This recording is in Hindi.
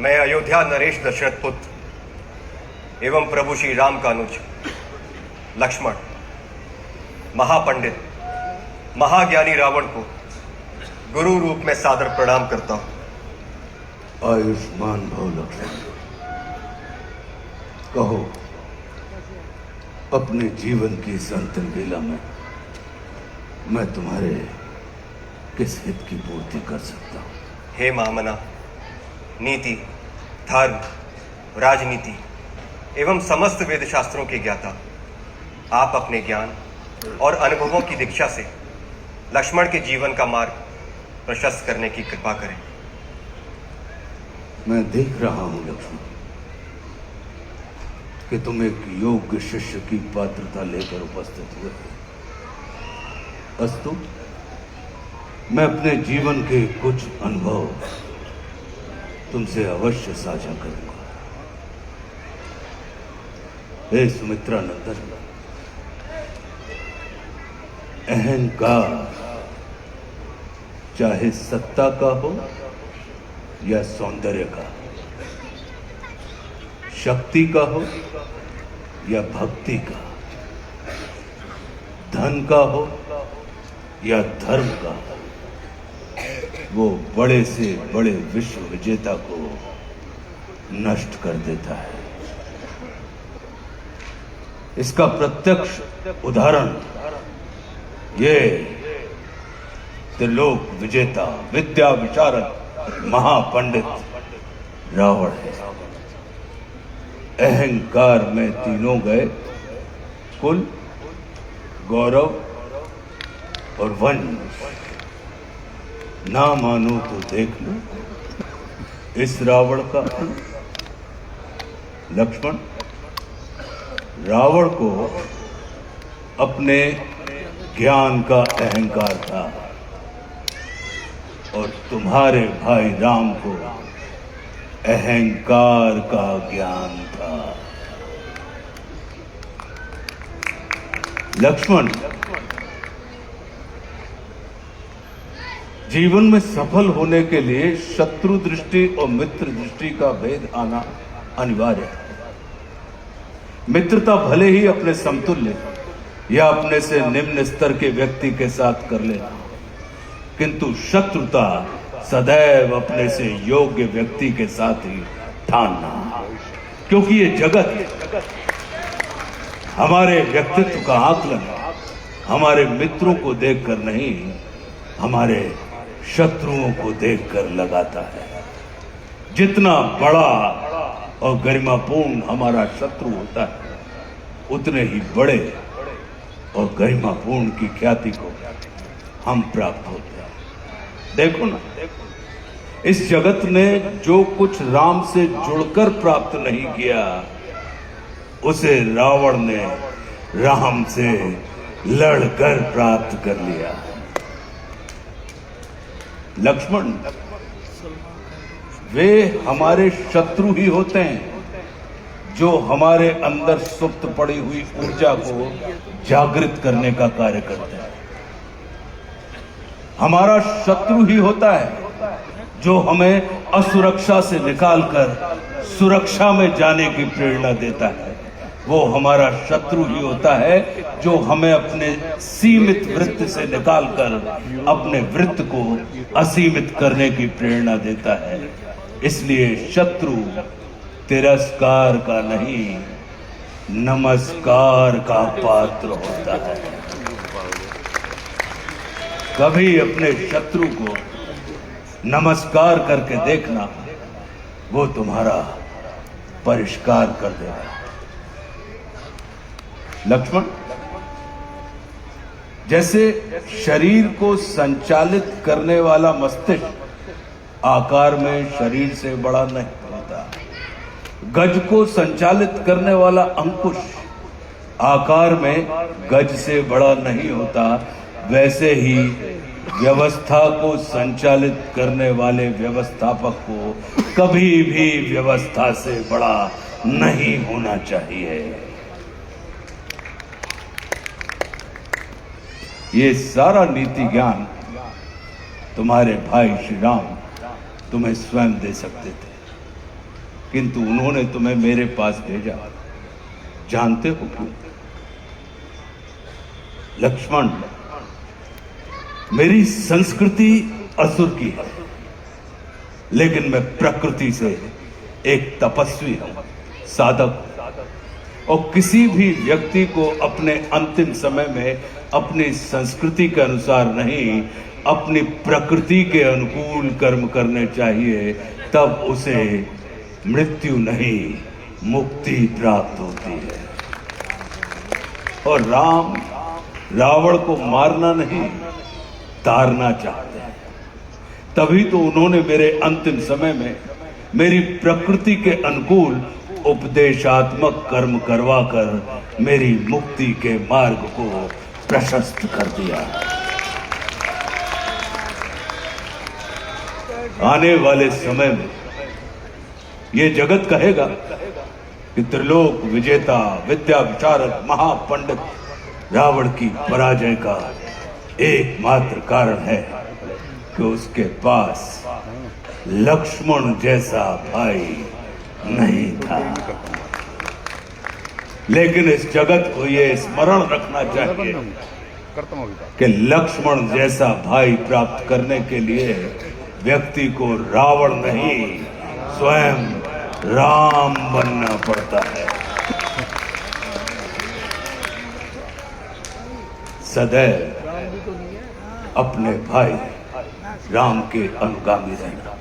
मैं अयोध्या नरेश दशरथ पुत्र एवं प्रभु श्री राम का अनुज लक्ष्मण महापंडित महाज्ञानी रावण को गुरु रूप में सादर प्रणाम करता हूं। आयुष्मान भव लक्ष्मण। कहो, अपने जीवन की इस अंतिम लीला में मैं तुम्हारे किस हित की पूर्ति कर सकता हूं? हे महामना, नीति, धर्म, राजनीति एवं समस्त वेद शास्त्रों के ज्ञाता, आप अपने ज्ञान और अनुभवों की दीक्षा से लक्ष्मण के जीवन का मार्ग प्रशस्त करने की कृपा करें। मैं देख रहा हूं लक्ष्मण कि तुम एक योग्य शिष्य की पात्रता लेकर उपस्थित हुए हो। अस्तु, मैं अपने जीवन के कुछ अनुभव तुमसे अवश्य साझा करूंगा। हे सुमित्रा नंदन, अहंकार चाहे सत्ता का हो या सौंदर्य का, शक्ति का हो या भक्ति का, धन का हो या धर्म का, वो बड़े से बड़े विश्व विजेता को नष्ट कर देता है। इसका प्रत्यक्ष उदाहरण ये त्रिलोक विजेता, विद्या विशारद, महापंडित रावण है। अहंकार में तीनों गए, कुल, गौरव और वंश। ना मानो तो देख लो इस रावण का अंत। लक्ष्मण, रावण को अपने ज्ञान का अहंकार था और तुम्हारे भाई राम को अहंकार का ज्ञान था। लक्ष्मण, जीवन में सफल होने के लिए शत्रु दृष्टि और मित्र दृष्टि का भेद आना अनिवार्य है। मित्रता भले ही अपने समतुल्य या अपने से निम्न स्तर के व्यक्ति के साथ कर लेना, किंतु शत्रुता सदैव अपने से योग्य व्यक्ति के साथ ही ठानना, क्योंकि ये जगत हमारे व्यक्तित्व का आकलन हमारे मित्रों को देखकर नहीं, हमारे शत्रुओं को देखकर लगाता है। जितना बड़ा और गरिमापूर्ण हमारा शत्रु होता है, उतने ही बड़े और गरिमापूर्ण की ख्याति को हम प्राप्त होते हैं। देखो ना, इस जगत ने जो कुछ राम से जुड़कर प्राप्त नहीं किया, उसे रावण ने राम से लड़कर प्राप्त कर लिया। लक्ष्मण, वे हमारे शत्रु ही होते हैं जो हमारे अंदर सुप्त पड़ी हुई ऊर्जा को जागृत करने का कार्य करते हैं। हमारा शत्रु ही होता है जो हमें असुरक्षा से निकालकर सुरक्षा में जाने की प्रेरणा देता है। वो हमारा शत्रु ही होता है जो हमें अपने सीमित वृत्त से निकालकर अपने वृत्त को असीमित करने की प्रेरणा देता है। इसलिए शत्रु तिरस्कार का नहीं, नमस्कार का पात्र होता है। कभी अपने शत्रु को नमस्कार करके देखना, वो तुम्हारा परिष्कार कर देगा। लक्ष्मण, जैसे शरीर को संचालित करने वाला मस्तिष्क आकार में शरीर से बड़ा नहीं होता, गज को संचालित करने वाला अंकुश आकार में गज से बड़ा नहीं होता, वैसे ही व्यवस्था को संचालित करने वाले व्यवस्थापक को कभी भी व्यवस्था से बड़ा नहीं होना चाहिए। ये सारा नीति ज्ञान तुम्हारे भाई श्री राम तुम्हें स्वयं दे सकते थे, किंतु उन्होंने तुम्हें मेरे पास भेजा। जानते हो क्यों? लक्ष्मण, मेरी संस्कृति असुर की है, लेकिन मैं प्रकृति से एक तपस्वी हूं, साधक। और किसी भी व्यक्ति को अपने अंतिम समय में अपनी संस्कृति के अनुसार नहीं, अपनी प्रकृति के अनुकूल कर्म करने चाहिए, तब उसे मृत्यु नहीं मुक्ति प्राप्त होती है। और राम रावण को मारना नहीं, तारना चाहते हैं। तभी तो उन्होंने मेरे अंतिम समय में मेरी प्रकृति के अनुकूल उपदेशात्मक कर्म करवाकर मेरी मुक्ति के मार्ग को प्रशस्त कर दिया। आने वाले समय में यह जगत कहेगा कि त्रिलोक विजेता, विद्या विशारद, महापंडित रावण की पराजय का एकमात्र कारण है कि उसके पास लक्ष्मण जैसा भाई नहीं था। लेकिन इस जगत को यह स्मरण रखना चाहिए कि लक्ष्मण जैसा भाई प्राप्त करने के लिए व्यक्ति को रावण नहीं, स्वयं राम बनना पड़ता है। सदैव अपने भाई राम के अनुगामी रहना।